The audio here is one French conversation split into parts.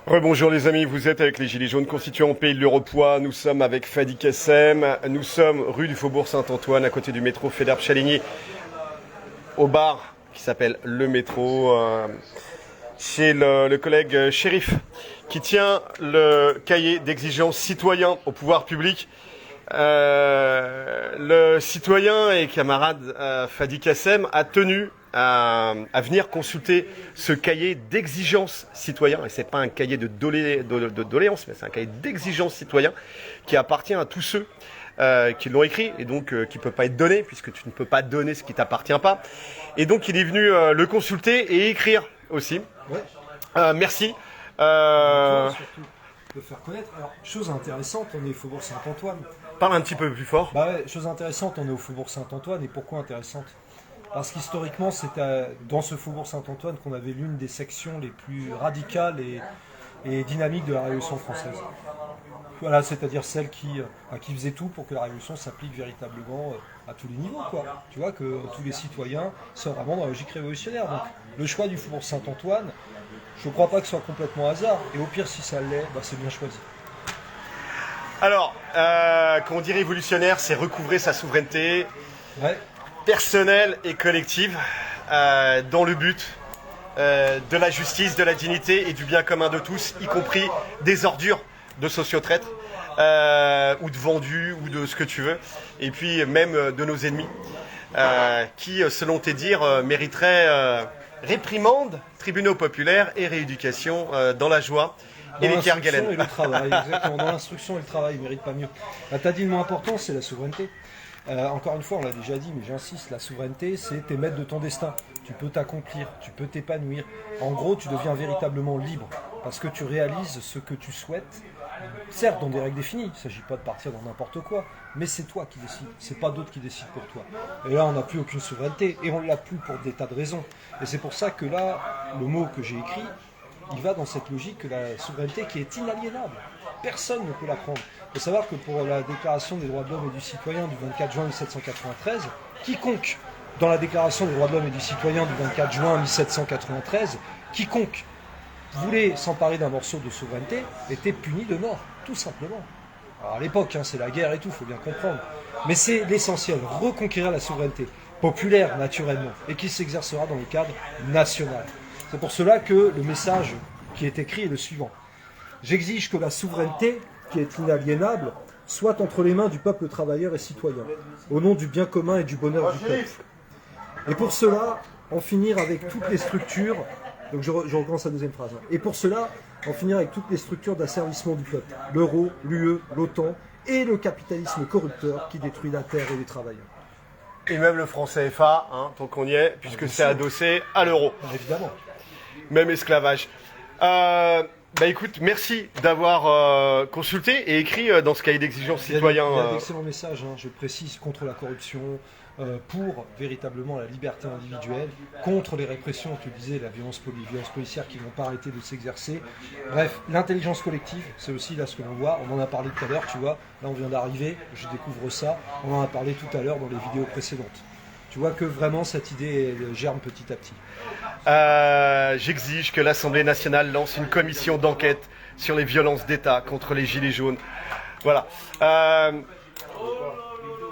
Rebonjour les amis, vous êtes avec les Gilets jaunes constituants Pays de l'Europois. Nous sommes avec Fadi Kassem. Nous sommes rue du Faubourg Saint-Antoine, à côté du métro Faidherbe-Chaligny, au bar qui s'appelle Le Métro, chez le collègue Chérif, qui tient le cahier d'exigences citoyen au pouvoir public. Le citoyen et camarade Fadi Kassem a tenu à venir consulter ce cahier d'exigences citoyen, et c'est pas un cahier de doléances, mais c'est un cahier d'exigences citoyen qui appartient à tous ceux qui l'ont écrit, et donc qui ne peut pas être donné, puisque tu ne peux pas donner ce qui t'appartient pas. Et donc il est venu le consulter et écrire aussi. Ouais. Merci. Surtout de faire connaître. Alors, chose intéressante, on est au Faubourg Saint-Antoine. Parle un petit peu plus fort. Bah ouais, chose intéressante, on est au Faubourg Saint-Antoine. Et pourquoi intéressante? Parce qu'historiquement, c'est dans ce Faubourg Saint-Antoine qu'on avait l'une des sections les plus radicales et dynamiques de la Révolution française. Voilà, c'est-à-dire celle qui faisait tout pour que la Révolution s'applique véritablement à tous les niveaux, quoi. Tu vois, que tous les citoyens soient vraiment dans la logique révolutionnaire. Donc, le choix du Faubourg Saint-Antoine, je ne crois pas que ce soit complètement hasard. Et au pire, si ça l'est, bah, c'est bien choisi. Alors, quand on dit révolutionnaire, c'est recouvrer sa souveraineté personnelle et collective dans le but de la justice, de la dignité et du bien commun de tous, y compris des ordures de sociotraîtres ou de vendus ou de ce que tu veux, et puis même de nos ennemis qui, selon tes dires, mériteraient réprimande, tribunaux populaires et rééducation dans la joie et les Kerguelen. Dans l'instruction et le travail, exactement. Dans l'instruction et le travail, ils ne méritent pas mieux. Tu as dit le mot important, c'est la souveraineté. Encore une fois, on l'a déjà dit, mais j'insiste, la souveraineté, c'est t'es maître de ton destin. Tu peux t'accomplir, tu peux t'épanouir. En gros, tu deviens véritablement libre parce que tu réalises ce que tu souhaites. Certes, dans des règles définies, il ne s'agit pas de partir dans n'importe quoi, mais c'est toi qui décides, c'est pas d'autres qui décident pour toi. Et là, on n'a plus aucune souveraineté, et on ne l'a plus pour des tas de raisons. Et c'est pour ça que là, le mot que j'ai écrit, il va dans cette logique que la souveraineté qui est inaliénable. Personne ne peut la prendre. Il faut savoir que pour la Déclaration des droits de l'homme et du citoyen du 24 juin 1793, quiconque, dans la Déclaration des droits de l'homme et du citoyen du 24 juin 1793, quiconque voulait s'emparer d'un morceau de souveraineté était puni de mort, tout simplement. Alors à l'époque, c'est la guerre et tout, il faut bien comprendre. Mais c'est l'essentiel, reconquérir la souveraineté populaire naturellement, et qui s'exercera dans le cadre national. C'est pour cela que le message qui est écrit est le suivant. J'exige que la souveraineté, qui est inaliénable, soit entre les mains du peuple travailleur et citoyen, au nom du bien commun et du bonheur du peuple. Et pour cela, en finir avec toutes les structures. Donc je recommence la deuxième phrase. Et pour cela, en finir avec toutes les structures d'asservissement du peuple. L'euro, l'UE, l'OTAN et le capitalisme corrupteur qui détruit la terre et les travailleurs. Et même le franc CFA, tant qu'on y est, puisque c'est adossé à l'euro. Évidemment. Même esclavage. Écoute, merci d'avoir consulté et écrit dans ce cahier d'exigence citoyen. Il y a d'excellents messages, je précise, contre la corruption, pour véritablement la liberté individuelle, contre les répressions, tu disais, la violence policière qui ne vont pas arrêter de s'exercer. Bref, l'intelligence collective, c'est aussi là ce que l'on voit. On en a parlé tout à l'heure, tu vois. Là, on vient d'arriver, je découvre ça. On en a parlé tout à l'heure dans les vidéos précédentes. Tu vois que vraiment cette idée germe petit à petit. J'exige que l'Assemblée nationale lance une commission d'enquête sur les violences d'État contre les Gilets jaunes. Voilà.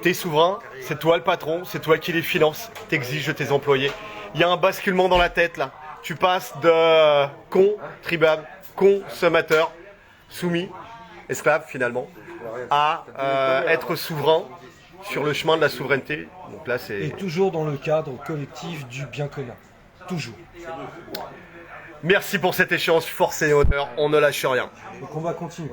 T'es souverain, c'est toi le patron, c'est toi qui les finances, t'exiges de tes employés. Il y a un basculement dans la tête là. Tu passes de contribuable, consommateur, soumis, esclave finalement, à être souverain sur le chemin de la souveraineté. Donc là, et toujours dans le cadre collectif du bien commun. Toujours. Merci pour cet échange, force et honneur, on ne lâche rien. Donc on va continuer.